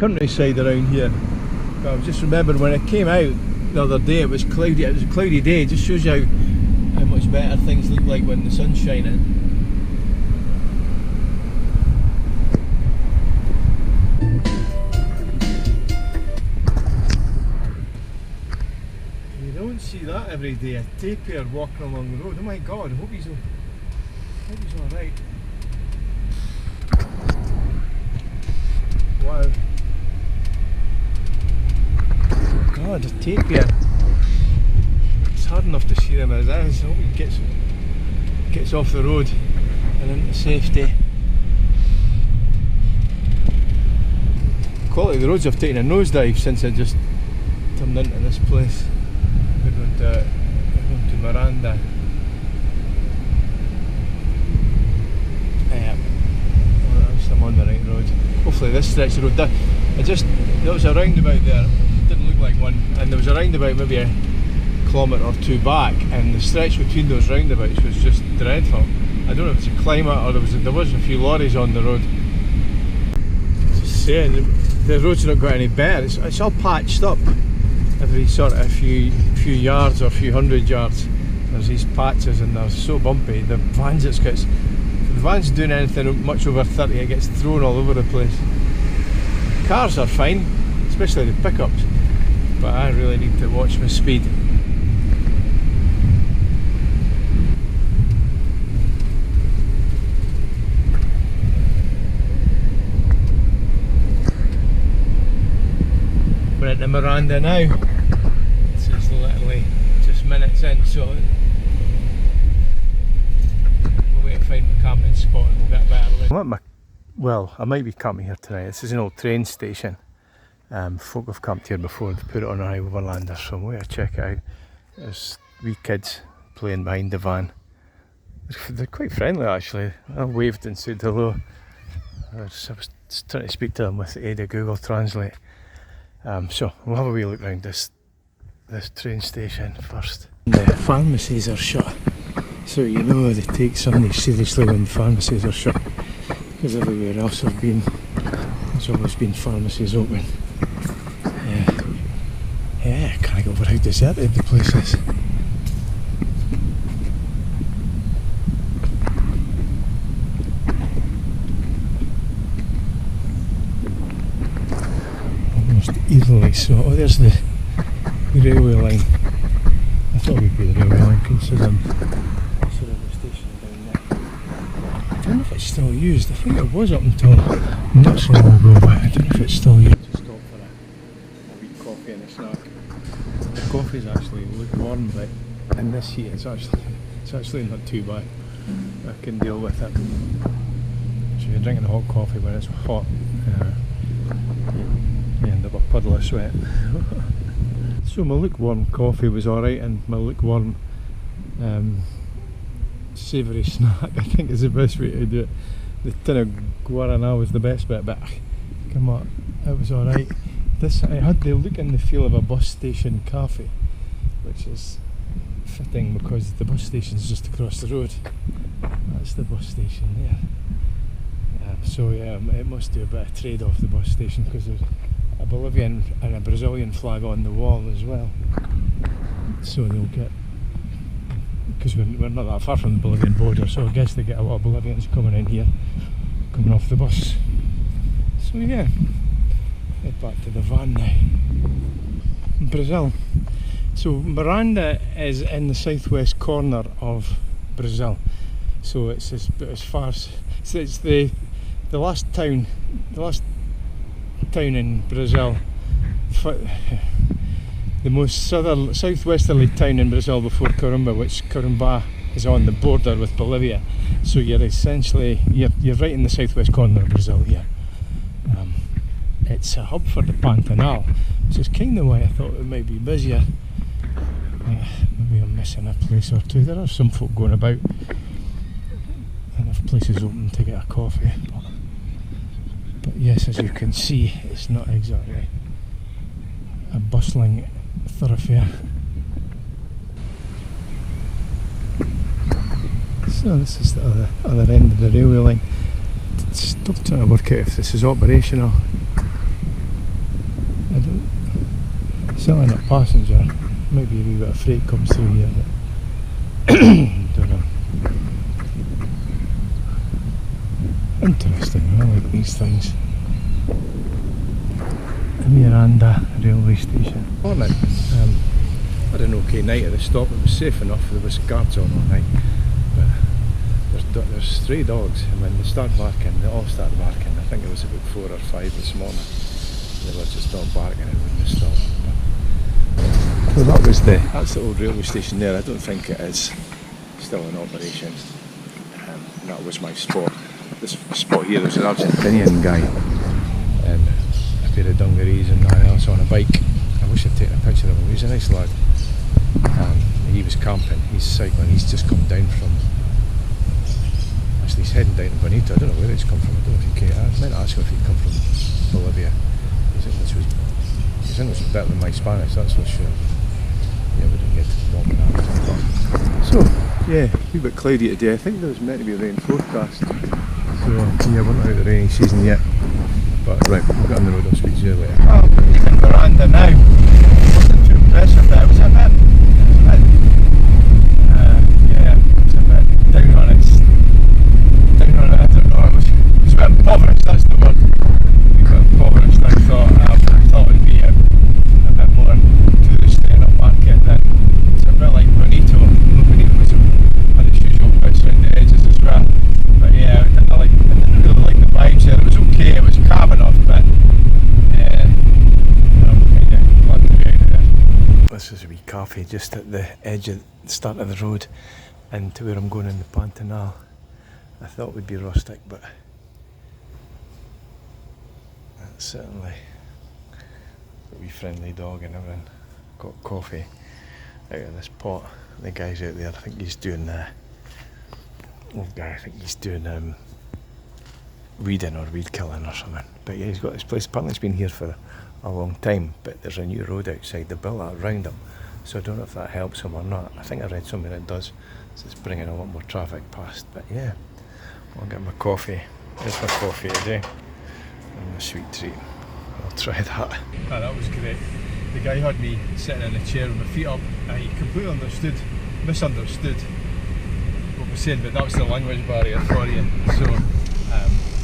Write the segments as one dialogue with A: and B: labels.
A: countryside around here. But I just remembered when I came out the other day, it was cloudy. It was a cloudy day. It just shows you how much better things look like when the sun's shining. You don't see that every day. A tapir walking along the road. Oh my God! I hope he's all right. Wow. God, a tapir. It's hard enough to see them as is. I hope he gets off the road and into safety. Quality of the roads have taken a nosedive since I just turned into this place. We're going to Miranda. I'm on the right road. Hopefully this stretch of road. There was a roundabout there. It didn't look like one, and there was a roundabout maybe a kilometre or two back, and the stretch between those roundabouts was just dreadful. I don't know if it's a climate or there was a few lorries on the road. Just saying, the road's not got any better. It's all patched up. Every sort of few yards or few hundred yards, there's these patches, and they're so bumpy. The van's doing anything much over 30, it gets thrown all over the place. Cars are fine, especially the pickups, but I really need to watch my speed. We're at the Miranda now. This is literally just minutes in, so find a camping spot and we'll get a better look. Well, I might be camping here tonight. This is an old train station. Folk have camped here before. They put it on a overlander, so I'm going to check it out. There's wee kids playing behind the van. They're quite friendly actually. I waved and said hello. I was trying to speak to them with the aid of Google Translate. So we'll have a wee look around this train station first. The pharmacies are shut. So you know they take somebody seriously when pharmacies are shut, because everywhere else there's always been pharmacies open. Yeah, I can't get over how deserted the place is. Almost easily so. Oh, there's the railway line. I thought it would be the railway line considering I don't know if it's still used. I think it was up until not so long ago, but I don't know if it's still used. Just stop for a wee coffee and a snack. The coffee's actually lukewarm, but in this heat it's actually not too bad. I can deal with it. So you're drinking a hot coffee when it's hot, you end up a puddle of sweat. So my lukewarm coffee was alright, and my lukewarm savoury snack, I think, is the best way to do it. The tin of guarana was the best bit, but come on, it was alright. It had the look and the feel of a bus station cafe, which is fitting because the bus station is just across the road. That's the bus station there. So yeah, it must do a bit of trade off the bus station, because there's a Bolivian and a Brazilian flag on the wall as well. So they'll get, because we're not that far from the Bolivian border, so I guess they get a lot of Bolivians coming in here, coming off the bus. So yeah, head back to the van now. Brazil. So Miranda is in the southwest corner of Brazil. So it's as far as, so it's the last town in Brazil, the most southwesterly town in Brazil before Corumbá, which Corumbá is on the border with Bolivia. So you're essentially, you're right in the southwest corner of Brazil here. It's a hub for the Pantanal, which is kind of why I thought it might be busier. Maybe I'm missing a place or two. There are some folk going about, enough places open to get a coffee. But yes, as you can see, it's not exactly a bustling thoroughfare. So this is the other end of the railway line. Still trying to work out if this is operational. Certainly not passenger. Maybe a wee bit of freight comes through here, but don't know. Interesting, I like these things. Miranda railway station. Morning. Had an okay night at the stop. It was safe enough. There was guards on all night, but there's stray dogs, and when they start barking, they all start barking. I think it was about 4 or 5 this morning. They were just all barking and wouldn't stop. So that's the old railway station there. I don't think it is still in operation. That was my spot. This spot here, there's an Argentinian guy in a pair of dungarees and nothing else on a bike. I wish I'd taken a picture of him. He's a nice lad. He was camping, he's cycling, he's just come down from, actually he's heading down to Bonito. I don't know where he's come from. I don't know if he came. I meant to ask him if he'd come from Bolivia. His English was better than my Spanish, that's for sure. Yeah, we didn't get to walk that. So, yeah, a wee bit cloudy today. I think there was meant to be a rain forecast. So, yeah, we're not out of the rainy season yet. But, right, we'll get on the road, I'll speak to you later. Oh, I'm leaving Miranda now. It wasn't too impressive there, was it, man? Yeah, it's a bit down on it, I don't know, it was a bit impoverished, that's the word. A bit impoverished, I thought it would be a bit more touristy in a market than it's a bit like Bonito. Bonito was had its usual bits around the edges as well. But yeah, I didn't really like the vibes there. It was okay, it was calm enough, but I'm kind of glad to be out there. This is a wee cafe just at the edge of the start of the road and to where I'm going in the Pantanal. I thought it would be rustic, but that's certainly a wee friendly dog and everything. Got coffee out of this pot. The guy's out there, I think he's doing old guy, I think he's doing weeding or weed killing or something. But yeah, he's got this place. Apparently it's been here for a long time, but there's a new road outside. They built that around him, so I don't know if that helps him or not. I think I read somewhere it does, so it's bringing a lot more traffic past. But yeah, I'll get my coffee. There's my coffee today and my sweet treat. I'll try that. Oh, that was great. The guy had me sitting in a chair with my feet up and he completely misunderstood what we're saying, but that was the language barrier for you. So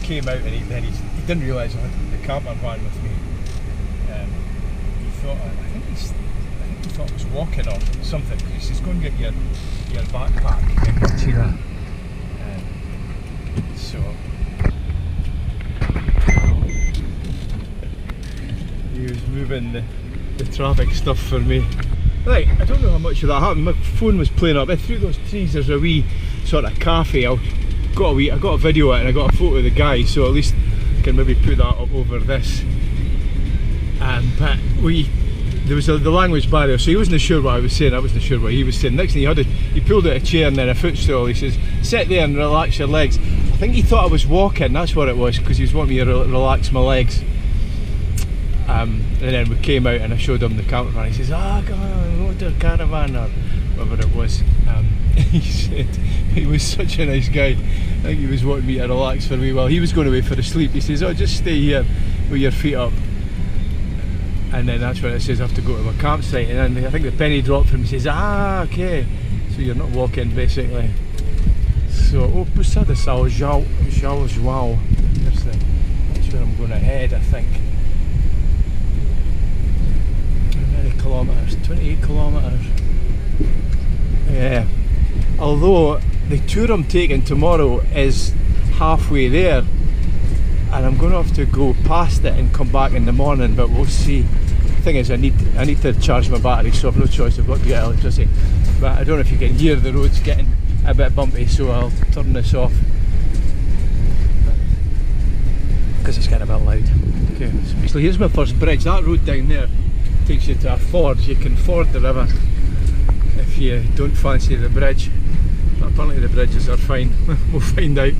A: came out and he didn't realise I had the camper van with me. He thought I think he thought I was walking or something, because he says, go and get your backpack and your chair. So he was moving the traffic stuff for me. Right, I don't know how much of that happened. My phone was playing up. Through those trees there's a wee sort of cafe. I got a video of it and I got a photo of the guy, so at least I can maybe put that up over this. But there was the language barrier, so he wasn't sure what I was saying, I wasn't sure what he was saying. Next thing he pulled out a chair and then a footstool. He says, sit there and relax your legs. I think he thought I was walking, that's what it was, because he was wanting me to relax my legs. And then we came out and I showed him the camper van. He says, come on, motor caravan or whatever it was. He said he was such a nice guy. I think he was wanting me to relax for me while he was going away for a sleep. He says, just stay here with your feet up. And then that's when it says I have to go to my campsite. And then I think the penny dropped from him. He says, okay. So you're not walking basically. So, Pusa de Sao João. That's where I'm going to head, I think. How many kilometres? 28 kilometres. Yeah. Although the tour I'm taking tomorrow is halfway there, and I'm going to have to go past it and come back in the morning, but we'll see. The thing is, I need to charge my battery, so I've no choice. I've got to get electricity. But I don't know if you can hear the road's getting a bit bumpy, so I'll turn this off because it's getting a bit loud. Okay, so here's my first bridge. That road down there takes you to a ford. You can ford the river if you don't fancy the bridge. But apparently the bridges are fine. We'll find out.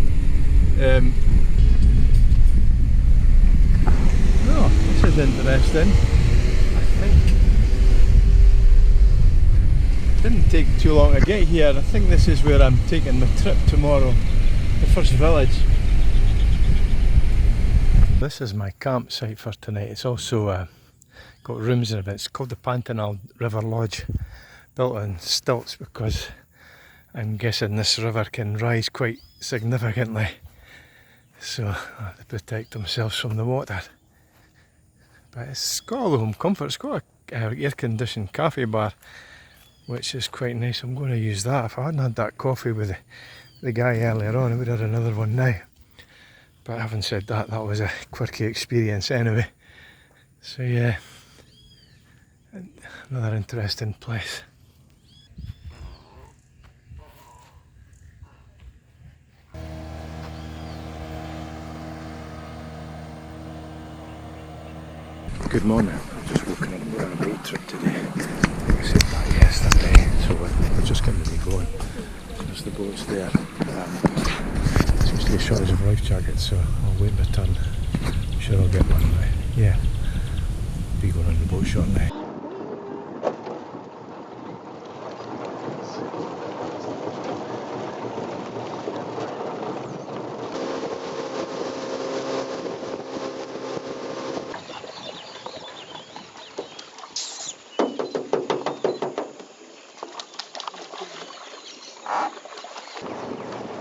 A: Oh, this is interesting. I think it didn't take too long to get here. I think this is where I'm taking my trip tomorrow, the first village. This is my campsite for tonight. It's also got rooms in it. It's called the Pantanal River Lodge, built on stilts because I'm guessing this river can rise quite significantly, so they protect themselves from the water. But it's got all the home comfort. It's got a air-conditioned cafe bar, which is quite nice. I'm going to use that. If I hadn't had that coffee with the guy earlier on, I would have had another one now. But having said that, that was a quirky experience anyway. So yeah, another interesting place. Good morning. I've just woken up. We're on a boat trip today. I said that yesterday, so we're just getting to be going. There's the boats there. Seems to be a shortage of life jackets, so I'll wait my turn. I'm sure I'll get one. Yeah, be going on the boat shortly.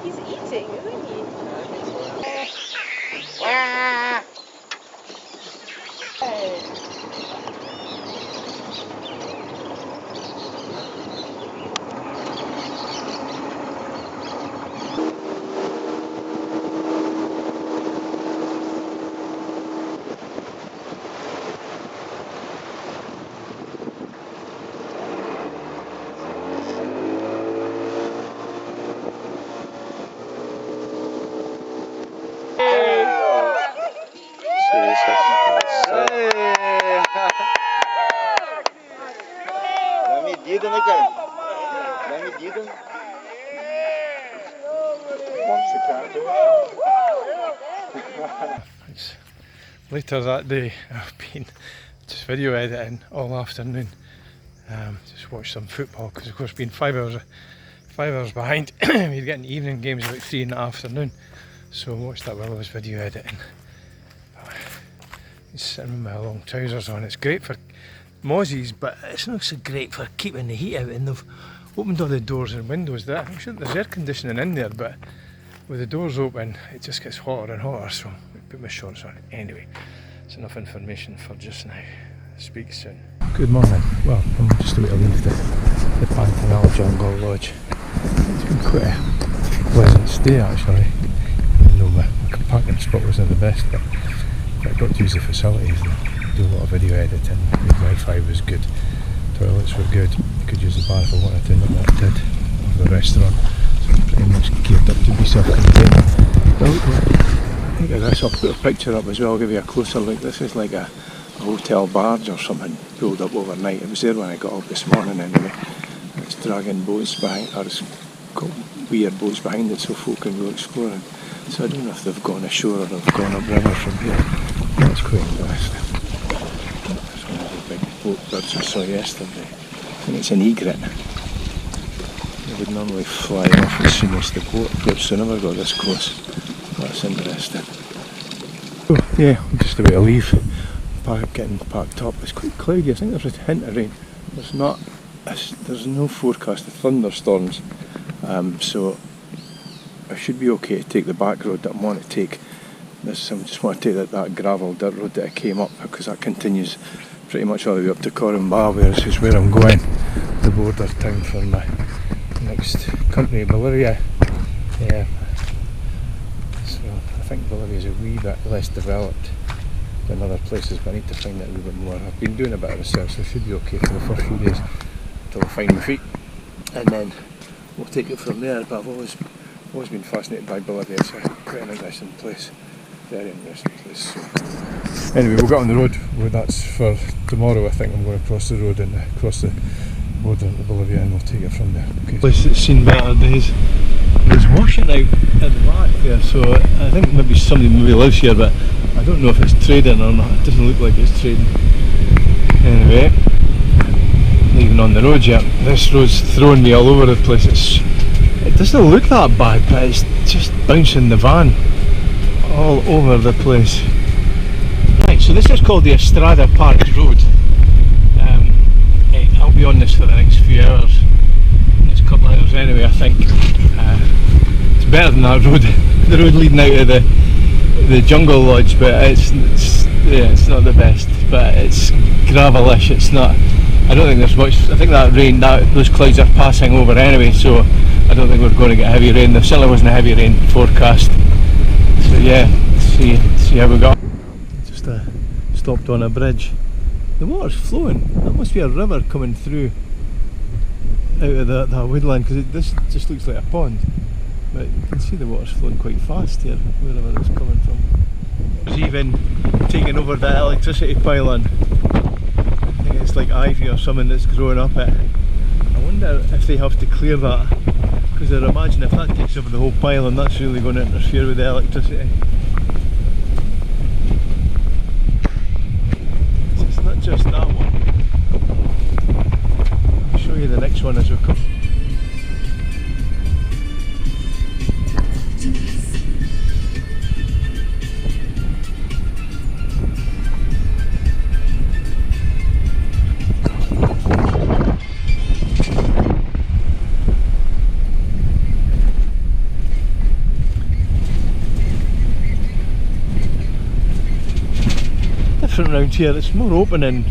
B: He's eating, isn't he?
C: Dá medida, né, cara? Dá medida. Vamos ficar.
A: It's later that day. I've been just video editing all afternoon. Just watched some football because, of course, being 5 hours behind, we're getting evening games about 3 in the afternoon. So I watched that while I was video editing. He's sitting with my long trousers on. It's great for mozzies, but it's not so great for keeping the heat out. And they've opened all the doors and windows there. I'm sure there's air conditioning in there, but with the doors open, it just gets hotter and hotter. So I put my shorts on. Anyway, it's enough information for just now. Speak soon. Good morning. Well, I'm just about to leave the Pantanal Jungle Lodge. It's been quite a pleasant stay actually. Even though my parking spot wasn't the best, but I got to use the facilities and do a lot of video editing. The Wi-Fi was good, toilets were good. You could use the bar if I wanted to, not what I did, or the restaurant. So I'm pretty much geared up to be self-contained. Well, look at this. I'll put a picture up as well. I'll give you a closer look. This is like a hotel barge or something pulled up overnight. It was there when I got up this morning anyway. It's dragging boats behind, or it's got weird boats behind it so folk can go exploring. So I don't know if they've gone ashore or they've gone upriver from here. That's quite interesting. That's one of the big boat birds I saw yesterday. I think it's an egret. They would normally fly off as soon as the boat approached, so I never got this close. That's interesting. Oh, yeah, I'm just about to leave. Getting parked up. It's quite cloudy. I think there's a hint of rain. There's no forecast of thunderstorms, so I should be okay to take the back road that I want to take. I just want to take that gravel dirt road that I came up, because that continues pretty much all the way up to Corumbá, which is where I'm going, the border town for my next country, Bolivia. Yeah. So I think Bolivia is a wee bit less developed than other places, but I need to find out a little bit more. I've been doing a bit of research, so I should be okay for the first few days until I find my feet, and then we'll take it from there. But I've always been fascinated by Bolivia. It's quite an interesting place, very interesting place. So anyway, we'll get on the road. Well, that's for tomorrow. I think I'm going to cross the road and cross the border into Bolivia, and we'll take it from there. Okay. Place that's seen better days. There's washing out at the back there, so I think maybe somebody lives here, but I don't know if it's trading or not. It doesn't look like it's trading. Anyway, not even on the road yet. This road's throwing me all over the place. It doesn't look that bad, but it's just bouncing the van all over the place. Right, so this is called the Estrada Park Road. I'll be on this for the next few hours. Next couple of hours anyway, I think. It's better than that road, the road leading out of the jungle lodge, but it's not the best. But it's gravelish. It's not. I don't think there's much. I think that rain, those clouds are passing over anyway, so I don't think we're going to get heavy rain. There certainly wasn't a heavy rain forecast. So yeah, see how we go. Just stopped on a bridge. The water's flowing. That must be a river coming through out of that woodland, because this just looks like a pond. But you can see the water's flowing quite fast here, wherever it's coming from. There's even taking over that electricity pylon. I think it's like ivy or something that's growing up it. I wonder if they have to clear that, because I'd imagine if that takes over the whole pylon, that's really going to interfere with the electricity. It's not just that one. I'll show you the next one as we come. Different around here, it's more open and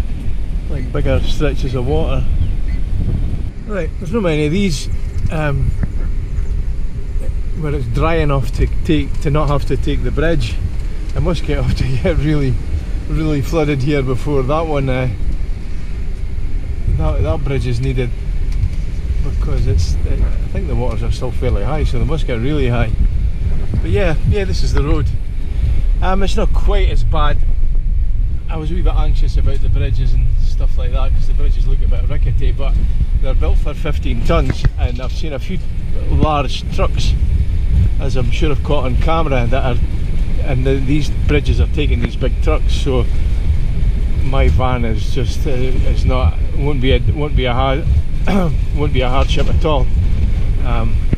A: like bigger stretches of water. Right, there's not many of these where it's dry enough to not have to take the bridge. I must get off to get really flooded here before that one that bridge is needed, because I think the waters are still fairly high, so they must get really high. But yeah, this is the road. It's not quite as bad. I was a wee bit anxious about the bridges and stuff like that, because the bridges look a bit rickety, but they're built for 15 tonnes, and I've seen a few large trucks, as I'm sure I've caught on camera, that are, and these bridges are taking these big trucks, so my van is just won't be a hardship at all.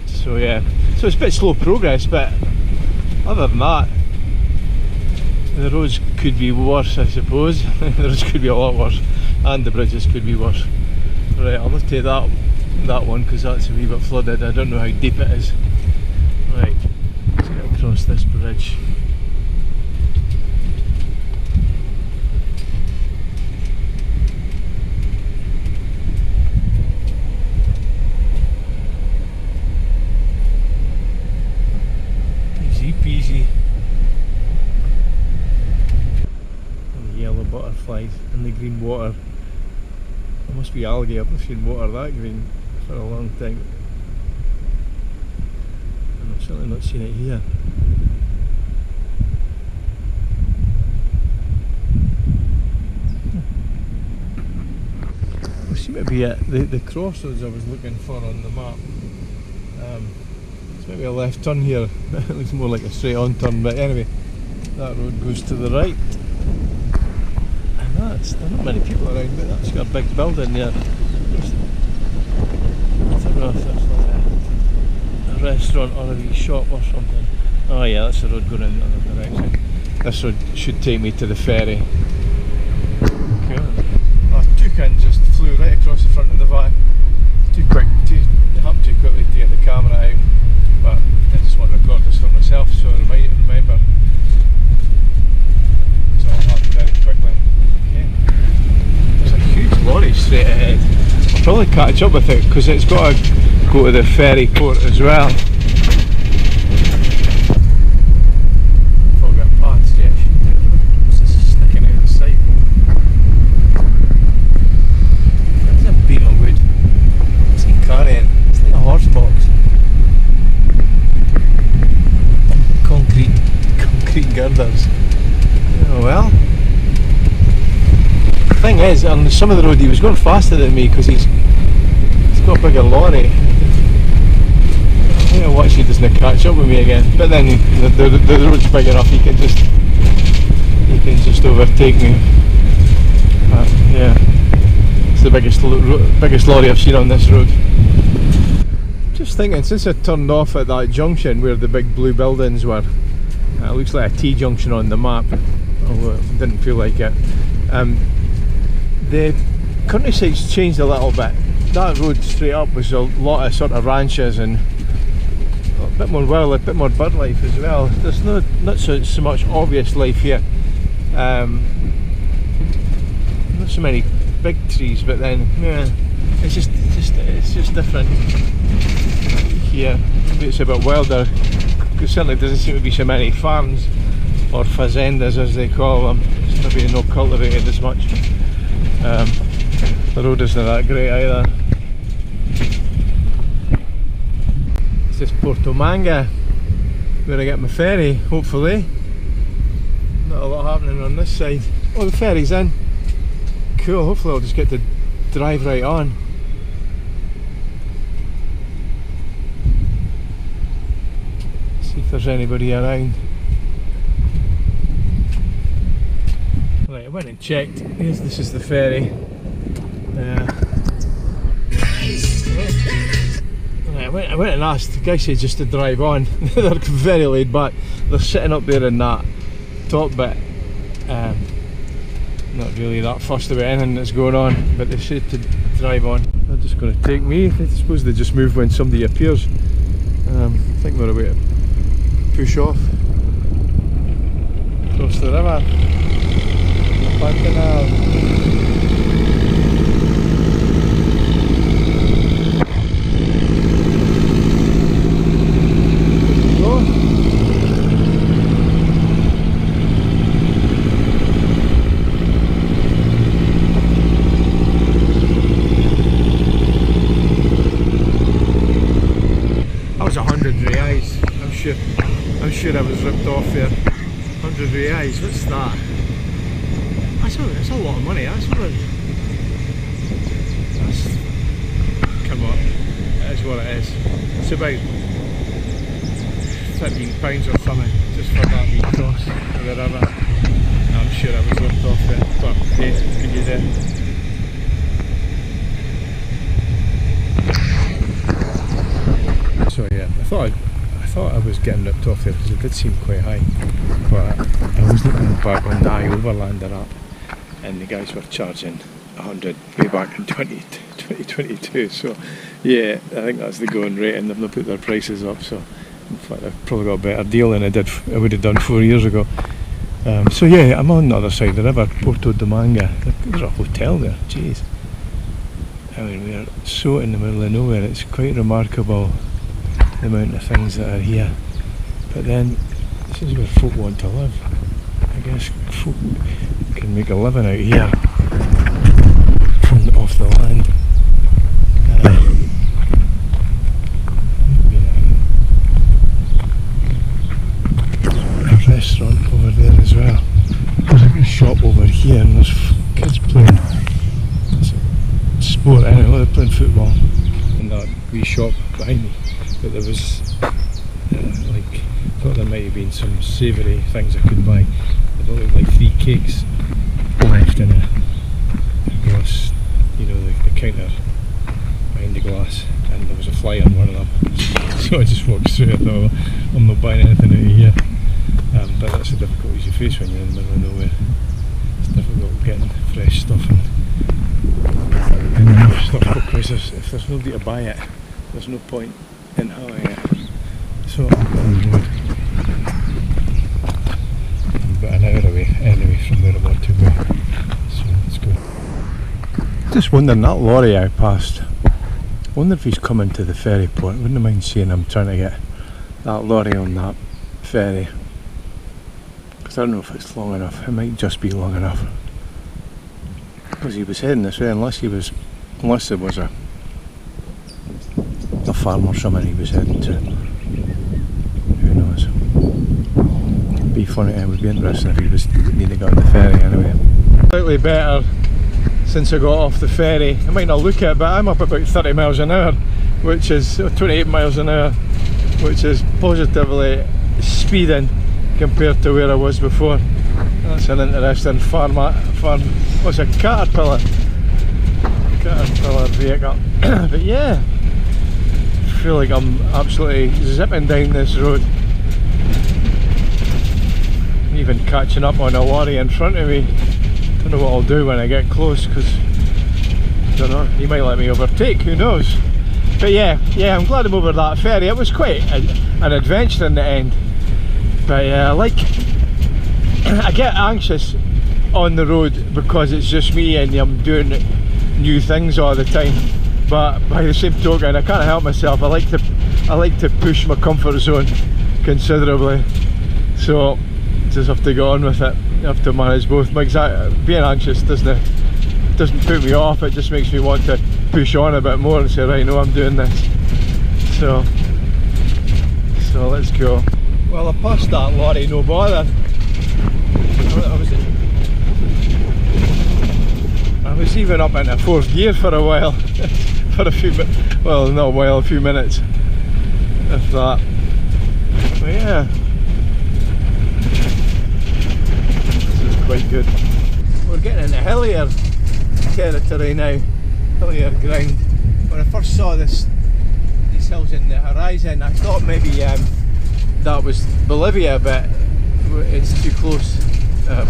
A: So yeah, so it's a bit slow progress, but other than that, the roads could be worse, I suppose. The roads could be a lot worse, and the bridges could be worse. Right, I'll look to that one, because that's a wee bit flooded. I don't know how deep it is. Right, let's get across this bridge. Easy peasy. Yellow butterflies in the green water. There must be algae. I've not seen water that green for a long time, and I've certainly not seen it here. We seem to be at the crossroads I was looking for on the map. It's maybe a left turn here. It looks more like a straight on turn, but anyway, that road goes to the right. There's not many people around, but that's got a big building there. I don't know if that's like a restaurant or a wee shop or something. Oh yeah, that's the road going in the other direction. This road should take me to the ferry. Okay. Oh, toucan just flew right across the front of the van. It happened too quickly to get the camera out, but I just want to record this for myself, so I remember. So it happened very quickly. There's a huge lorry straight ahead. I'll probably catch up with it, because it's got to go to the ferry port as well. If I'll get past, yeah, what's this sticking out of the side? There's a beam of wood. What's he carrying? It's like a horse box. Concrete girders. Oh well. The thing is, on some of the road he was going faster than me, because he's got a bigger lorry. I think I'll watch he doesn't catch up with me again. But then the road's big enough, he can just overtake me. Yeah, it's the biggest lorry I've seen on this road. Just thinking, since I turned off at that junction where the big blue buildings were, it looks like a T junction on the map. although it didn't feel like it. The countryside's changed a little bit. That road straight up was a lot of sort of ranches and a bit more wildlife, a bit more bird life as well. There's not so much obvious life here. Not so many big trees, but then yeah, it's just different here. Maybe it's a bit wilder. There certainly doesn't seem to be so many farms or fazendas as they call them. It's maybe not cultivated as much. The road isn't that great either. This is Porto Manga, where I get my ferry, hopefully. Not a lot happening on this side. Oh, the ferry's in. Cool, hopefully I'll just get to drive right on. See if there's anybody around. Right, I went and checked. This is the ferry. I went and asked, the guy said just to drive on. They're very laid back. They're sitting up there in that top bit. Not really that fussed about anything that's going on, but they said to drive on. They're just going to take me. I suppose they just move when somebody appears. I think we're about to push off across the river. The Pantanal. I'm sure I was ripped off there. 100 reais, what's that? That's a lot of money. Come on, it is what it is. It's about £13 or something just for that wee cross of the river. I'm sure I was ripped off there, but hey, what can you do? So yeah, I thought I was getting ripped off there because it did seem quite high, but I was looking back on the iOverlander app and the guys were charging 100 way back in 2022, so yeah, I think that's the going rate, and they've not put their prices up, so in fact I've probably got a better deal than I would have done 4 years ago. So yeah, I'm on the other side of the river, Porto de Manga. There's a hotel there, jeez. I mean, we're so in the middle of nowhere, it's quite remarkable the amount of things that are here. But then this is where folk want to live. I guess folk can make a living out here off the land. A restaurant over there as well. There's a shop over here and there's kids playing sport. Anyway, they're playing football in that wee shop behind me. But there was I thought there might have been some savoury things I could buy. There looked like 3 cakes left in a glass, you know, the counter behind the glass, and there was a fly on one of them. So I just walked through it. Though I'm not buying anything out of here. But that's the difficulties you face when you're in the middle of nowhere. It's difficult getting fresh stuff and enough stuff, because if there's nobody to buy it, there's no point in having it. So I'm about an hour away anyway from where I want to go. So let's go. Just wondering, that lorry I passed, I wonder if he's coming to the ferry port. I wouldn't mind seeing him trying to get that lorry on that ferry. Because I don't know if it's long enough. It might just be long enough. Because he was heading this way, unless there was a farm or something he was heading to. Who knows? It'd be funny, it would be interesting if he was needing to go on the ferry anyway. Slightly better since I got off the ferry. I might not look at it, but I'm up about 30 miles an hour, which is 28 miles an hour, which is positively speeding compared to where I was before. That's an interesting what's a caterpillar vehicle. But yeah, I feel like I'm absolutely zipping down this road. even catching up on a lorry in front of me. Don't know what I'll do when I get close, because I don't know, he might let me overtake, who knows. But yeah, I'm glad I'm over that ferry. It was quite an adventure in the end. But yeah, I get anxious on the road because it's just me and I'm doing new things all the time. But by the same token, I can't help myself. I like to push my comfort zone considerably. So just have to go on with it. You have to manage both. Being anxious doesn't put me off. It just makes me want to push on a bit more and say, right, no, I'm doing this. So let's go. Well, I passed that lorry, no bother. I was even up into fourth gear for a while. For a few a few minutes, if that. But yeah, this is quite good. We're getting into hillier territory now, hillier ground. When I first saw these hills in the horizon, I thought maybe that was Bolivia, but it's too close.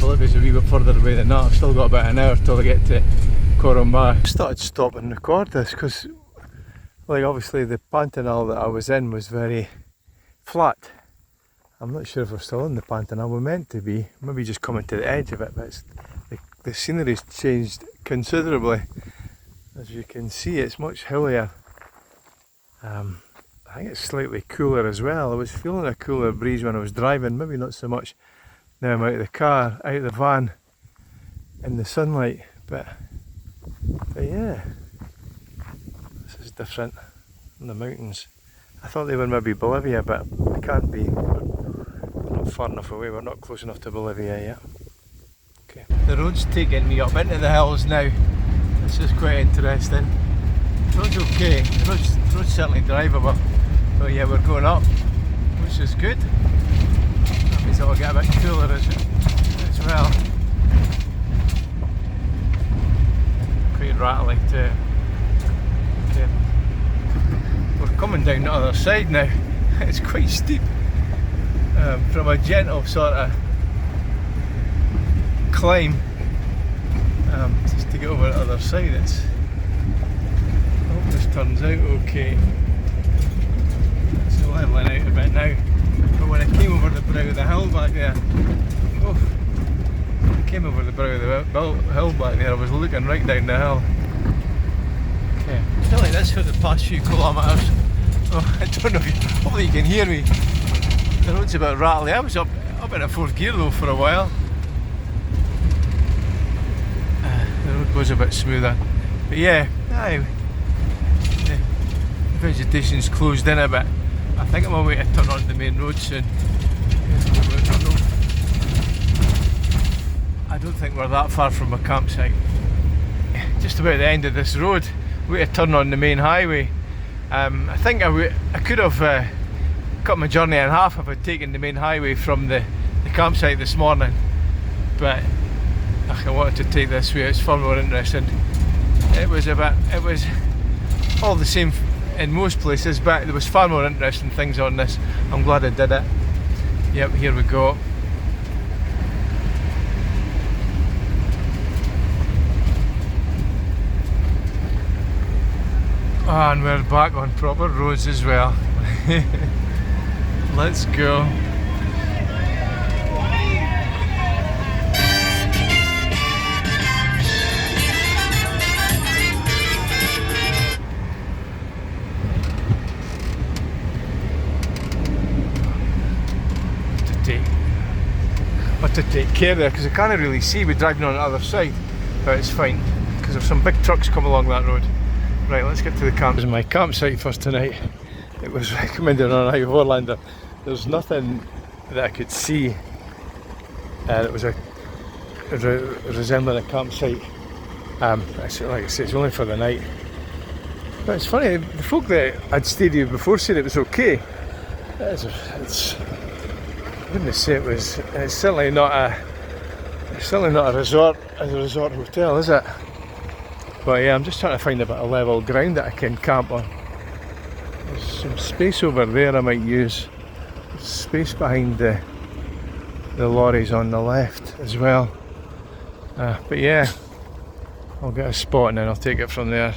A: Bolivia's a wee bit further away than that. I've still got about an hour till I get to Corumbá. I started stop and record this because, like, obviously the Pantanal that I was in was very flat. I'm not sure if we're still in the Pantanal. We're meant to be, maybe just coming to the edge of it, but the scenery's changed considerably. As you can see, it's much hillier. I think it's slightly cooler as well. I was feeling a cooler breeze when I was driving, maybe not so much now I'm out of the car, out of the van, in the sunlight, but yeah, this is different in the mountains. I thought they were maybe Bolivia, but it can't be. We're not far enough away, we're not close enough to Bolivia yet. Okay. The road's taking me up into the hills now. This is quite interesting. The road's okay, the road's certainly drivable, but yeah, we're going up, which is good. That means it'll get a bit cooler as well. Quite rattling too. Okay. We're coming down the other side now. It's quite steep. From a gentle sort of climb, just to get over the other side. I hope this turns out okay. It's leveling out a bit now. But when I came over the brow of the hill back there, I was looking right down the hill. Okay, I feel like this for the past few kilometres. I don't know if hopefully you can hear me. The road's a bit rattly. I was up in a fourth gear though for a while. The road was a bit smoother. But yeah, the vegetation's closed in a bit. I think I'm on my way to turn on the main road soon. I don't think we're that far from a campsite. Just about the end of this road, way to turn on the main highway. I think I could have cut my journey in half if I'd taken the main highway from the campsite this morning, but I wanted to take this way. It's far more interesting. It was all the same in most places, but there was far more interesting things on this. I'm glad I did it. Yep, here we go. And we're back on proper roads as well. Let's go. But to take care there, because I can't really see with driving on the other side, but it's fine because there's some big trucks come along that road. Right, let's get to the camp. This is my campsite for tonight. It was recommended on Overlander. There's nothing that I could see that was resembling a campsite. Like I say, it's only for the night. But it's funny, the folk that I'd stayed here before said it was okay. I wouldn't say it was. It's certainly not a resort hotel, is it? But yeah, I'm just trying to find a bit of level ground that I can camp on. There's some space over there I might use. There's space behind the lorries on the left as well. But yeah, I'll get a spot and then I'll take it from there.